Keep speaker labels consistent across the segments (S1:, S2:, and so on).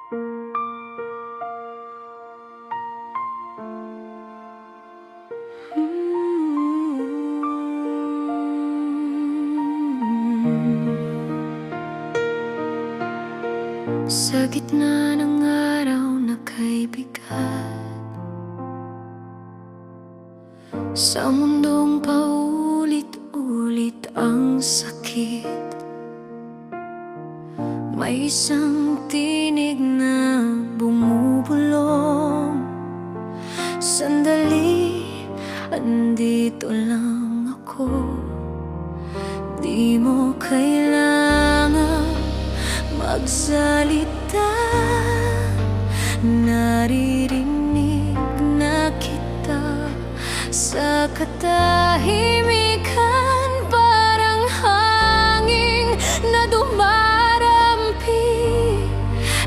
S1: Sa gitna ng araw na kay bigat, sa mundong paulit-ulit ang sakit, may isang tinig na bumubulong. Sandali, andito lang ako. Di mo kailangan magsalita, naririnig na kita sa katahimikan. Parang hangin na dumarampi,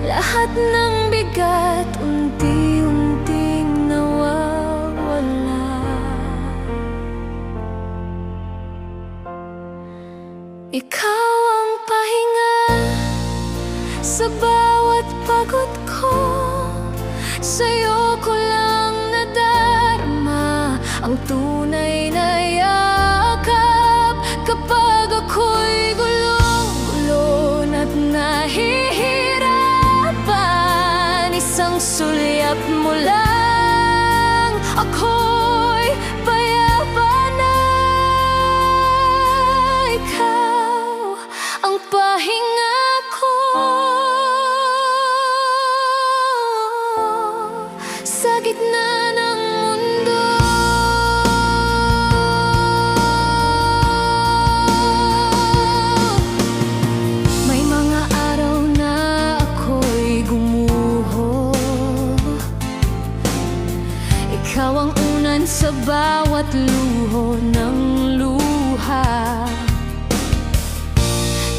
S1: lahat ng bigat unti-unting nawawala. Ikaw ang pahinga sa bawat pagod ko, sa'yo ko lang nadarama ang tunay na yakap. Kapag ako'y gulong-gulon at nahihirapan, isang sulyap mo lang, ako'y payapa na. Ikaw ang pahinga ko sa gitna ng mundo. May mga araw na ako'y gumuho, ikaw ang unan sa bawat luho ng luha.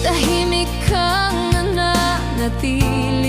S1: Tahimik kang nananatili